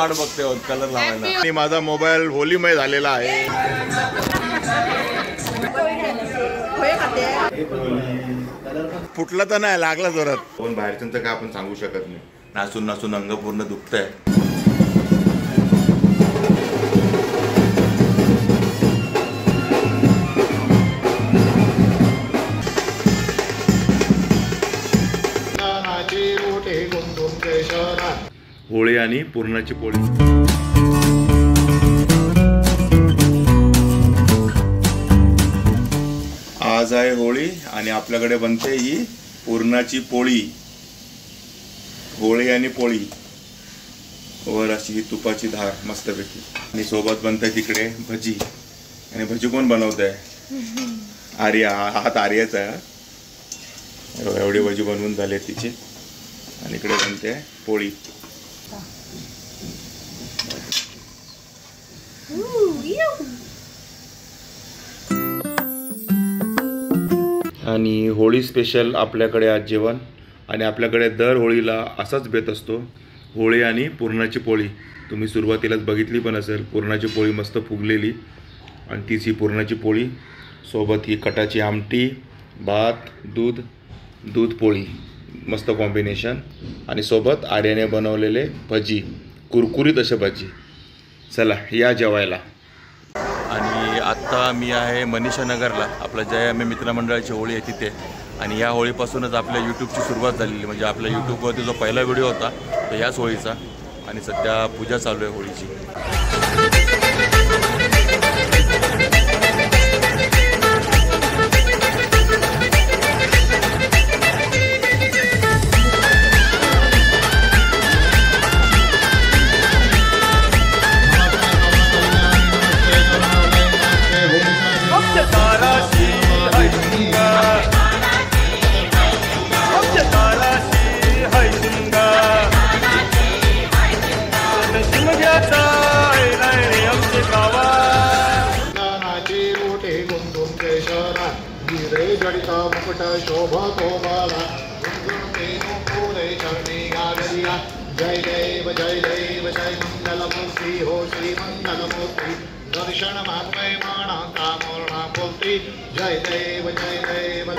वाट बघते कलर लावायला आणि माझा मोबाईल होलीमय झालेला आहे. फुटला तर नाही, लागला जोरात. कोण बाहेरच्यांचं काय आपण सांगू शकत नाही. नाचून नाचून अंग पूर्ण दुखतंय. होळी आणि पुरणाची पोळी. आज आहे होळी आणि आपल्याकडे बनते ही पुरणाची पोळी. होळी आणि पोळी वर अशी ही तुपाची धार मस्तपैकी. आणि सोबत बनते तिकडे भजी. आणि भजी कोण बनवत आहे? आर्या. हात आर्याचा आहे. एवढी भजी बनवून झाले तिची. आणि इकडे बनते पोळी. आणि होळी स्पेशल आपल्याकडे आज जेवण. आणि आपल्याकडे दर होळीला असाच बेत असतो, होळी आणि पुरणाची पोळी. तुम्ही सुरुवातीलाच बघितली पण असेल, पुरणाची पोळी मस्त फुगलेली. आणि तीच ही पुरणाची पोळी. सोबत ही कटाची आमटी, भात, दूध पोळी, मस्त कॉम्बिनेशन. आणि सोबत आर्याने बनवलेले भजी, कुरकुरीत असे भजी. चला या जेवायला. आणि आत्ता मी आहे मनीषा नगरला. आपलं जय आम्ही मित्रमंडळाची होळी आहे तिथे. आणि या होळीपासूनच आपल्या यूट्यूबची सुरुवात झालेली. म्हणजे आपल्या यूट्यूबवरती जो पहिला व्हिडिओ होता तो याच होळीचा. आणि सध्या पूजा चालू आहे होळीची. जय देव जय देव जय मंगलमूर्ति हो श्री मंगलमूर्ति दर्शन मात्मय माणा कामोरणा बोलती. जय देव जय देव.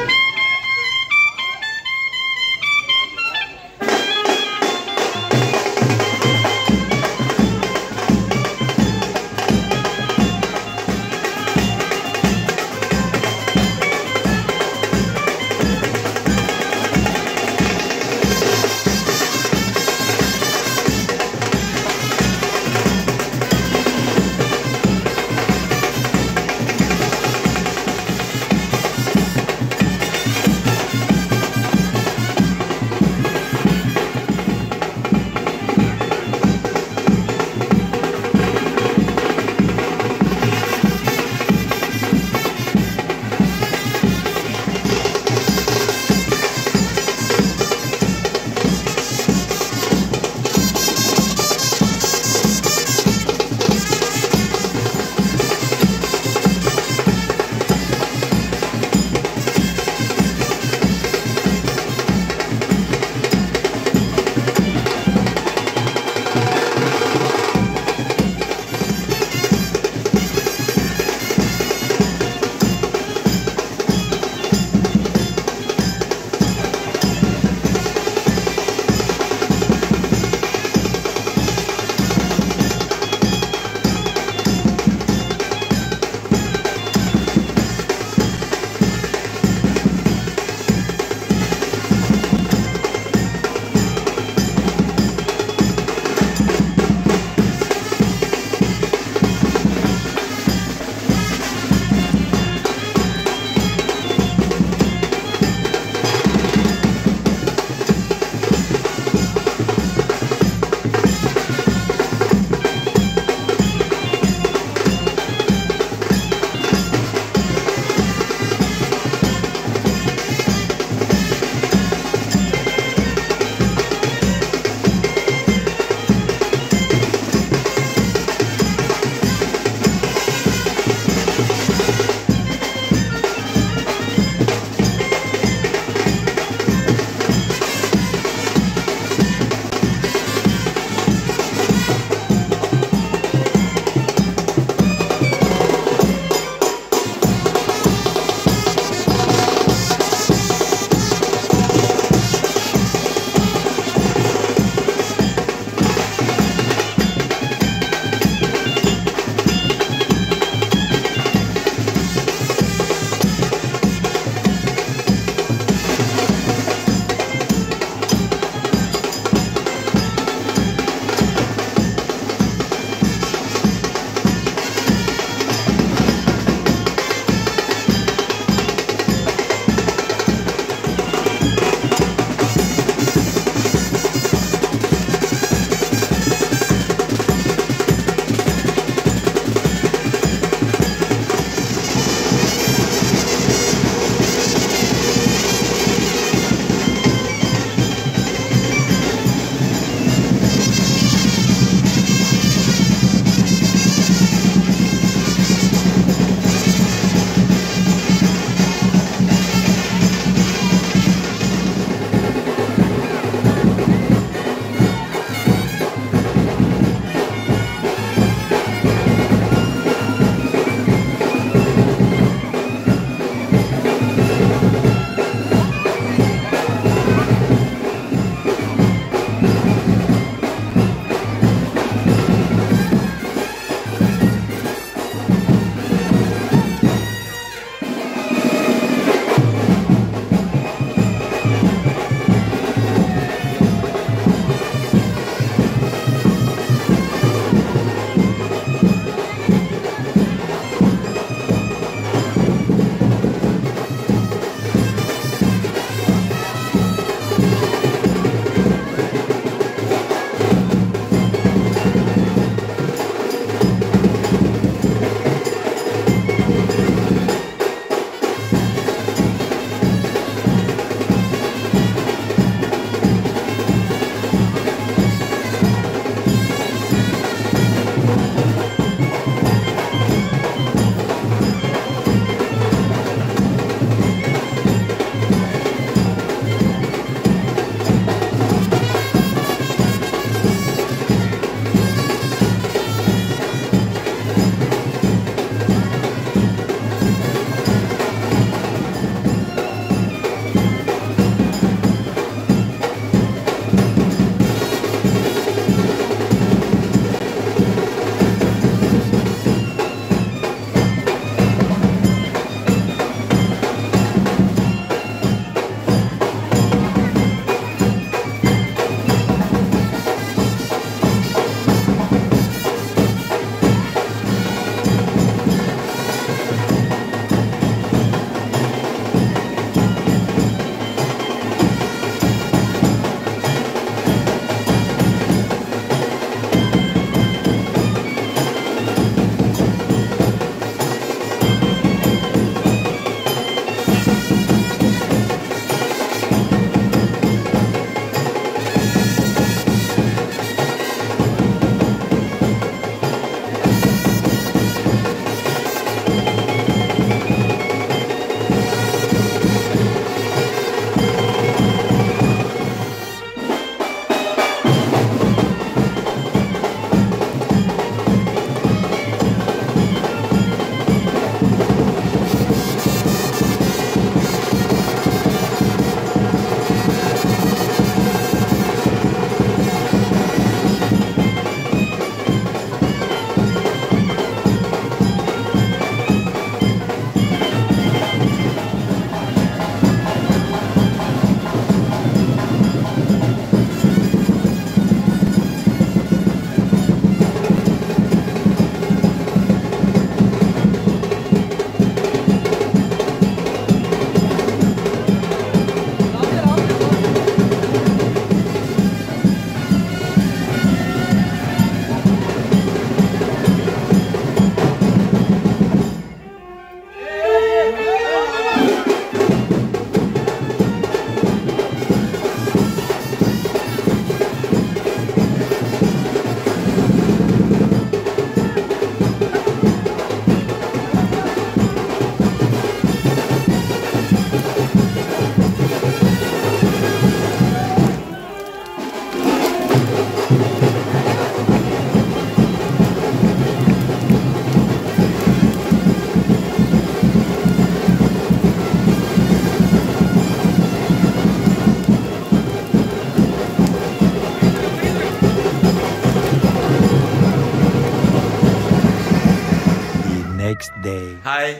next day. हाय.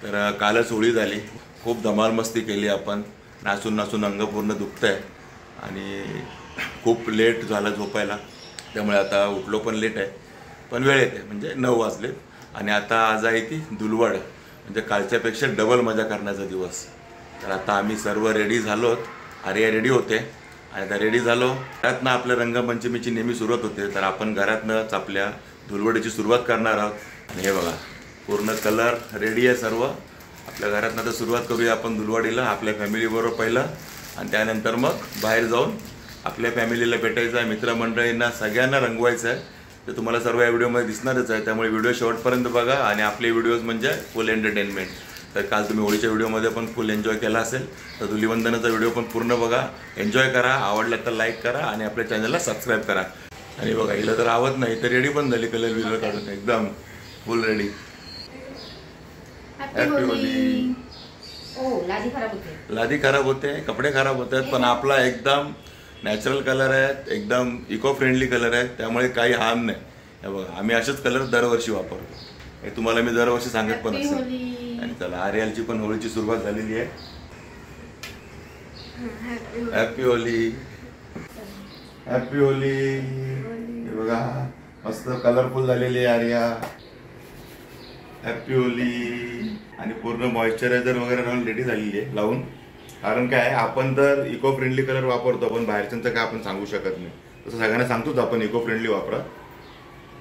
तर कालच होळी झाली, खूप धमाल मस्ती केली आपण, नाचून नाचून अंग पूर्ण दुखतंय आणि खूप लेट झालं झोपायला, त्यामुळे आता उठलो पण लेट आहे, पण वेळ येते म्हणजे 9 वाजलेत आणि आता आज आहे ती धुलवड, म्हणजे कालच्यापेक्षा डबल मजा करण्याचा दिवस. तर आता आम्ही सर्व रेडी झालोत, आर्या रेडी होते आणि आता रेडी झालो. घरातनं आपल्या रंगपंचमीची नेहमी सुरुवात होते, तर आपण घरातनंच आपल्या धुलवडीची सुरुवात करणार आहोत. आणि हे बघा पूर्ण कलर रेडी आहे सर्व. आपल्या घरातनं तर सुरुवात करूया आपण धुलवडीला आपल्या फॅमिलीबरोबर पहिलं, आणि त्यानंतर मग बाहेर जाऊन आपल्या फॅमिलीला भेटायचं आहे, मित्रमंडळींना सगळ्यांना रंगवायचं आहे. ते तुम्हाला सर्व या व्हिडिओमध्ये दिसणारच आहे, त्यामुळे व्हिडिओ शेवटपर्यंत बघा. आणि आपले व्हिडिओज म्हणजे फुल एंटरटेनमेंट. तर काल तुम्ही होळीच्या व्हिडिओमध्ये पण फुल एन्जॉय केला असेल, तर धुलीवंदनाचा व्हिडिओ पण पूर्ण बघा, एन्जॉय करा, आवडला तर लाईक करा आणि आपल्या चॅनलला सबस्क्राईब करा. आणि बघा हिला तर आवत नाही तर रेडी पण झाली, कलर विलर काढून एकदम फुल रेडी. Happy Holy. लादी खराब होते, कपडे खराब होत आहेत, पण आपला एकदम नॅचरल कलर आहेत, एकदम इको फ्रेंडली कलर आहेत, त्यामुळे काही हार्म नाही. हे बघा आम्ही असेच कलर दरवर्षी वापरतो, हे तुम्हाला मी दरवर्षी सांगत पण असेल. आणि चला आर्यालची पण होळीची सुरुवात झालेली आहे. हॅपी होली. Happy Holy. हे बघा मस्त कलरफुल झालेली आहे आर्या. Happy Holy. आणि पूर्ण मॉइश्चरायझर वगैरे लावून रेडी झालेली आहे लावून, कारण काय आपण तर इको फ्रेंडली कलर वापरतो, पण बाहेरच्यांचं काय आपण सांगू शकत नाही. तसं सगळ्यांना सांगतोच आपण इको फ्रेंडली वापरा,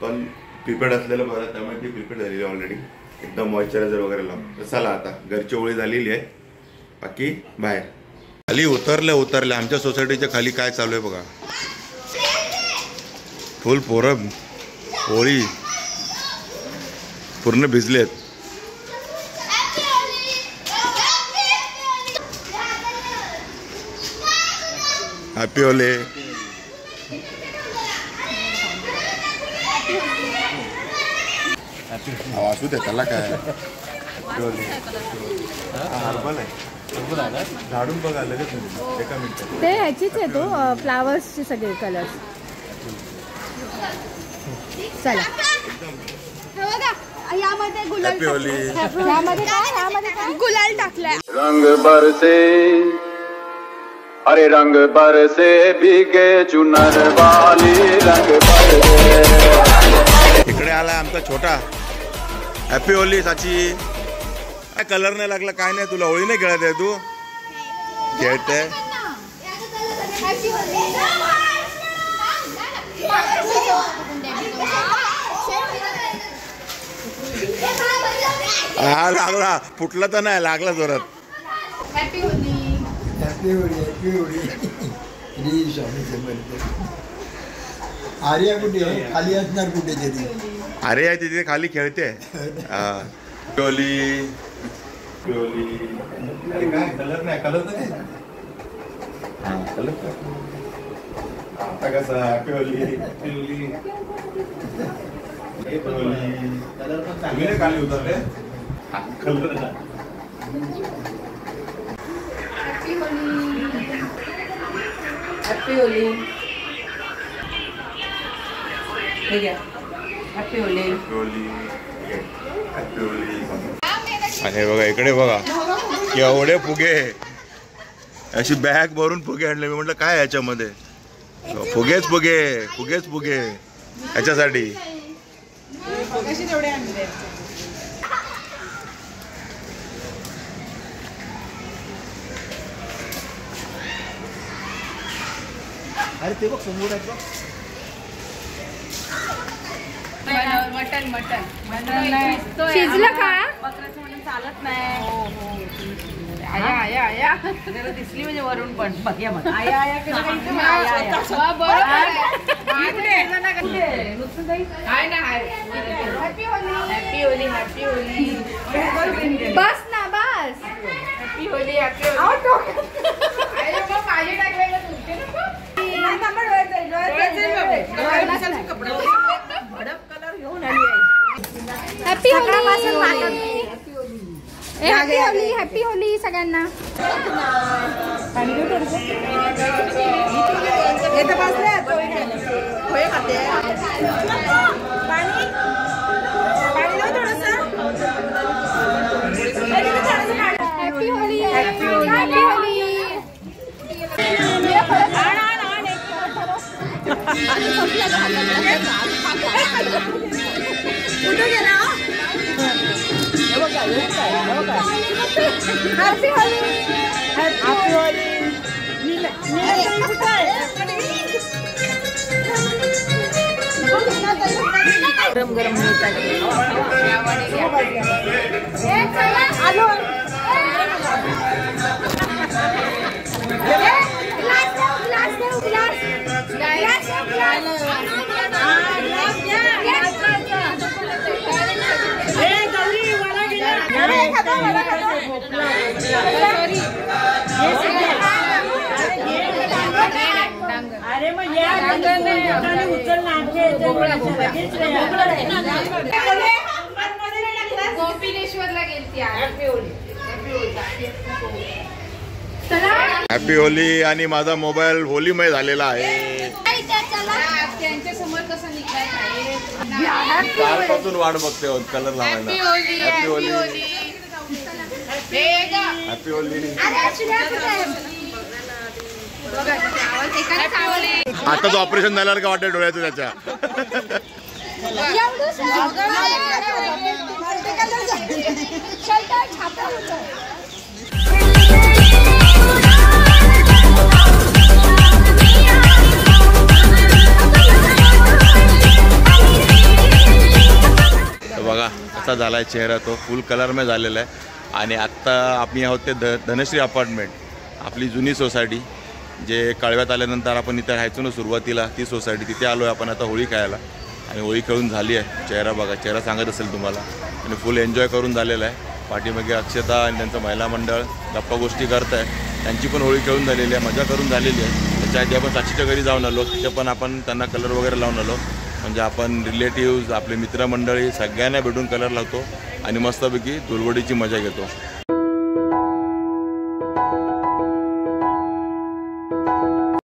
पण प्रिपेड असलेलं बरं, त्यामुळे ती प्रिपेड झालेली ऑलरेडी एकदम मॉइश्चरायझर वगैरे लावून. तर चला आता घरची होळी झालेली आहे, बाकी बाहेर खाली उतरल्या आमच्या सोसायटीच्या खाली काय चालू आहे बघा. फुल पोरं होळी पूर्ण भिजलेत. Happy Holy. असू दे त्याला काय. हर्बल आहे, झाडून बघा लगेच एका मिनिटात. ते ह्याचीच आहे तो फ्लावर्सचे सगळे कलर्स. चला यामध्ये गुलाल हॅपी होली. यामध्ये काय गुलाल टाकलाय. रंग बरसे अरे रंग बरसे भीगे चुनर वाली रंग बरसे. इकडे आलाय आमचा छोटा. हॅपी होली साची. काय कलर नाही लागला काय नाही, तुला होळी नाही खेळत आहे, तू खेळते. हा लागला, फुटला तर नाही, लागला जोरात. Happy Holi. Happy Holi. Happy Holi. Shri Swami Samarth. Arya कुठे आहे? खाली असणार कुठेतरी. अरे आहे तिथे खाली खेळते. हा होली. काय कलर नाही, कलर तर नाही. हा कलर आता कसा. Happy Holy. तुम्ही नाही खाली उतरले. Colour happy Holi. Happy Holy. हे घ्या. Happy Holy. आणि बघा इकडे बघा केवढे फुगे, अशी बॅग भरून फुगे आणले. मी म्हटलं काय याच्यामध्ये, फुगेच फुगे याच्यासाठी. अरे ते बघ समोर आहे बघ. मटन शिजलं का? बकऱ्याचं म्हणून चालत नाही. आया आया आया जरा दिसली म्हणजे वरून पण बघ. आया आया हॅपी होली. हॅपी होली. बस ना बस. हॅपी होली. हॅपी होली. माझे टाकलेलं तुमचे कलर घेऊन आली आहे. Happy Holi. Happy Holi. Happy Holi सगळ्यांना. पाणी पाणी थोडंसं. कुठे गेला हॅपी होली हॅपी होली गरम गरम आलो अरे मग या उचल गोपिनेश्वरला गेलती हॅपी होली. आणि माझा मोबाईल होलीमय झालेला आहे. त्यांच्या समोर कसं निघायचं कालपासून वाट बघते कलर लावायला. Happy Holi happy Holy. आता तो ऑपरेशन झाल्यावर का वाटतं डोळ्याचं त्याच्या. बघा कसा झालाय चेहरा, तो फुल कलरमध्ये झालेला आहे. आणि आत्ता आम्ही आहोत ते धनश्री अपार्टमेंट, आपली जुनी सोसायटी जे कळव्यात आल्यानंतर आपण इथे राहायचो ना सुरुवातीला, ती सोसायटी. तिथे आलो आहे आपण आता होळी खेळायला. आणि होळी खेळून झाली आहे. चेहरा बघा, चेहरा सांगत असेल तुम्हाला. आणि फुल एन्जॉय करून झालेला आहे. पाठीमागे अक्षता आणि त्यांचं महिला मंडळ गप्पा गोष्टी करत आहे. त्यांची पण होळी खेळून झालेली आहे, मजा करून झालेली आहे. त्याच्या आधी आपण साक्षीच्या घरी जाऊन आलो, तिथे पण आपण त्यांना कलर वगैरे लावून आलो. म्हणजे आपण रिलेटिव्ज, आपले मित्रमंडळी सगळ्यांना भेटून कलर लावतो आणि मस्तपैकी धुलवडीची मजा घेतो.